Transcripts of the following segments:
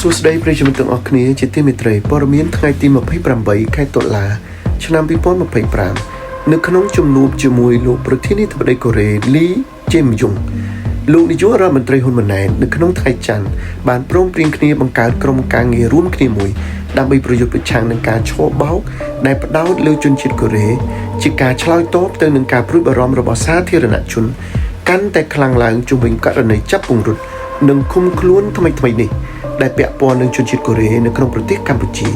សួស្តីប្រិយមិត្តទាំងអស់គ្នាជាទីមេត្រីព័ត៌មានថ្ងៃទី28ខែតុលាឆ្នាំ2025នៅក្នុងជំនួបជាមួយលោកប្រធានាធិបតីកូរ៉េលីចេមយុងលោកនាយករដ្ឋមន្ត្រីហ៊ុនម៉ាណែតនៅក្នុងថ្ងៃច័ន្ទបានព្រមព្រៀងគ្នាបង្កើតក្រុមការងាររួមគ្នាមួយដើម្បីប្រយុទ្ធប្រឆាំងនឹងការឆោបបោកដែលផ្ដោតលើជនជាតិកូរ៉េជាការឆ្លើយតបទៅនឹងការព្រួយបារម្ភរបស់សាធារណជនកាន់តែខ្លាំងឡើងជុំវិញករណីចាប់ពង្រត់និងឃុំខ្លួនថ្មីនេះដែលពាក់ព័ន្ធនឹងជនជាតិកូរ៉េនៅក្នុងប្រទេសកម្ពុជា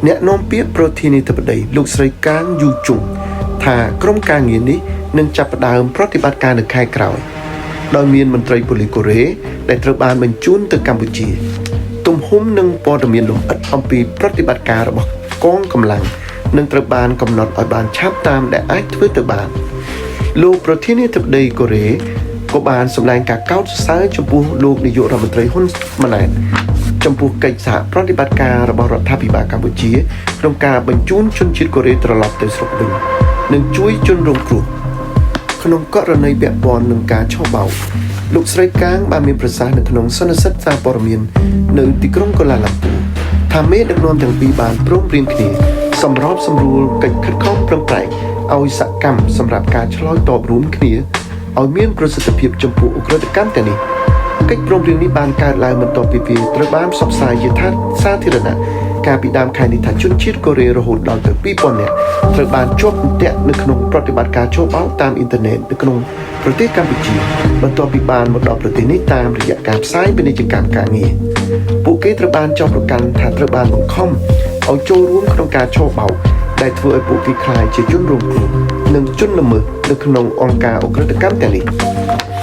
អ្នកនាំពាក្យប្រធានាធិបតីលោកស្រីកាងយូជុងថាក្រុមការងារនេះនឹងចាប់ផ្ដើមប្រតិបត្តិការនៅខែក្រោយដោយមានមន្ត្រីប៉ូលីសកូរ៉េដែលត្រូវបានបញ្ជូនទៅកម្ពុជាទំហំនិងព័ត៌មានលម្អិតអំពីប្រតិបត្តិការរបស់កងកម្លាំងនឹងត្រូវបានកំណត់ឲ្យបានឆាប់តាមដែលអាចធ្វើទៅបានលោកប្រធានាធិបតីកូរ៉េក៏បានសម្ដែងការកោតសរសើរចំពោះលោកនាយករដ្ឋមន្ត្រីហ៊ុនម៉ាណែតចំពោះកិច្ចសហប្រតិបត្តិការរបស់រដ្ឋាភិបាលកម្ពុជាក្នុងការបញ្ជូនជនជាតិកូរ៉េត្រឡប់ទៅស្រុកវិញនិងជួយជនរងគ្រោះក្នុងករណីពាក់ព័ន្ធនឹងការឆោបបោកលោកស្រីកាងបានមានប្រសាសន៍នៅក្នុងសន្និសីទសារព័ត៌មាននៅទីក្រុងកូឡាឡាំពូថាមេដឹកនាំទាំងពីរបានព្រមព្រៀងគ្នាសម្របសម្រួលកិច្ចខិតខំប្រឹងប្រែងឲ្យសកម្មសម្រាប់ការឆ្លើយតបរួមគ្នាឲ្យមានប្រសិទ្ធភាពចំពោះឧក្រិដ្ឋកម្មទាំងនេះកិច្ចព្រមព្រៀងនេះបានកើតឡើងបន្ទាប់ពីវាត្រូវបានផ្សព្វផ្សាយជាសាធារណៈកាលពីដើមខែនេះថាជនជាតិកូរ៉េរហូតដល់ទៅ 2000 នាក់ត្រូវបានជាប់អន្ទាក់នៅក្នុងប្រតិបត្តិការឆោបបោកតាមអ៊ីនធឺណិតនៅក្នុងប្រទេសកម្ពុជាបន្ទាប់ពីបានមកដល់ប្រទេសនេះតាមរយៈការផ្សាយពាណិជ្ជកម្មការងារពួកគេត្រូវបានចោទប្រកាន់ថាត្រូវបានបង្ខំឲ្យចូលរួមក្នុងការឆោបបោកដែលធ្វើឲ្យពួកគេក្លាយជាជនរងគ្រោះនិងជនល្មើសនៅក្នុងអង្គការឧក្រិដ្ឋកម្មទាំងនេះ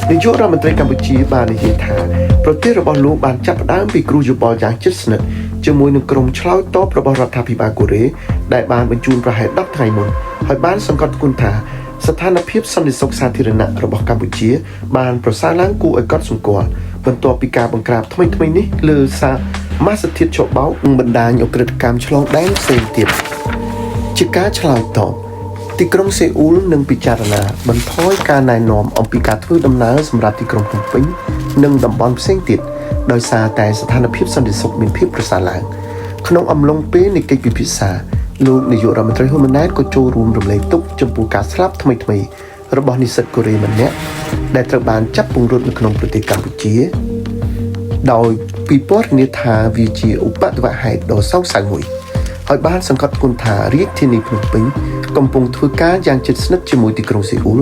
នាយករដ្ឋមន្ត្រីកម្ពុជាបាននិយាយថាប្រទេសរបស់លោកបានចាប់ផ្ដើមពីគ្រោះយោបល់យ៉ាងជិតស្និទ្ធជាមួយនឹងក្រុមឆ្លើយតបរបស់រដ្ឋាភិបាលកូរ៉េដែលបានបញ្ជូនប្រហែល10ថ្ងៃមុនហើយបានសង្កត់ធ្ងន់ថាស្ថានភាពសន្តិសុខសាធារណៈរបស់កម្ពុជាបានប្រសើរឡើងគួរឲ្យកត់សម្គាល់បន្ទាប់ពីការបង្ក្រាបថ្មីនេះលើសារម៉ាសធាតុឆោបបោកនិងបណ្ដាញឧក្រិដ្ឋកម្មឆ្លងដែនផ្សេងទៀតជាការឆ្លើយតបទីក្រុងសេអ៊ូលនឹងពិចារណាបន្ថយការណែនាំអំពីការធ្វើដំណើរសម្រាប់ទីក្រុងភ្នំពេញនិងតំបន់ផ្សេងទៀតដោយសារតែស្ថានភាពសន្តិសុខមានភាពប្រសើរឡើងក្នុងអំឡុងពេលនៃកិច្ចពិភាក្សាលោកនាយករដ្ឋមន្ត្រីហ៊ុនម៉ាណែតក៏ចូលរួមរំលែកទុក្ខចំពោះការស្លាប់ថ្មីរបស់និស្សិតកូរ៉េម្នាក់ដែលត្រូវបានចាប់ពង្រត់នៅក្នុងប្រទេសកម្ពុជាដោយពិពណ៌នាថាវាជាឧបទ្ទវហេតុដ៏សោកសៅមួយហើយបានសង្កត់ធ្ងន់ថារាជធានីភ្នំពេញកំពុងធ្វើការយ៉ាងជិតស្និទ្ធជាមួយទីក្រុងសេអ៊ូល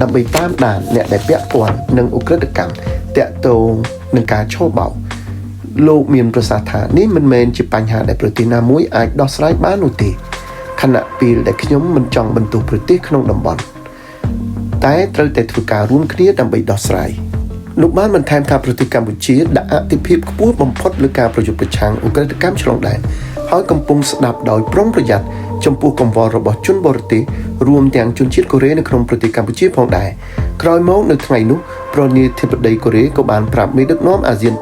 ដើម្បីតាមដានអ្នកដែលពាក់ព័ន្ធនឹងឧក្រិដ្ឋកម្មតាក់ទងនឹងការឆោបបោកលោកមានប្រសាសន៍ថានេះមិនមែនជាបញ្ហាដែលប្រទេសណាមួយអាចដោះស្រាយបាននោះទេខណៈពេលដែលខ្ញុំមិនចង់បន្ទោសប្រទេសក្នុងតំបន់តែត្រូវតែធ្វើការរួមគ្នាដើម្បីដោះស្រាយលោកបានបន្ថែមថាប្រទេសកម្ពុជាដាក់អាទិភាពខ្ពស់បំផុតលើការប្រយុទ្ធប្រឆាំងឧក្រិដ្ឋកម្មឆ្លងដែនហើយកំពុងស្ដាប់ដោយប្រុងប្រយ័ត្នចំពោះកង្វល់របស់ជនបរទេសរួមទាំងជនជាតិកូរ៉េនៅក្នុងប្រទេសកម្ពុជាផងដែរក្រោយមកនៅថ្ងៃនោះប្រធានាធិបតីកូរ៉េក៏បានប្រាប់មេដឹកនាំអាស៊ាន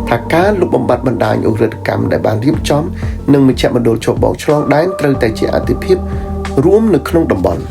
ថាការលុបបំបាត់បណ្ដាញឧក្រិដ្ឋកម្មដែលបានរៀបចំនិងមជ្ឈមណ្ឌលឆោបបោកឆ្លងដែនត្រូវតែជាអាទិភាពរួមនៅក្នុងតំបន់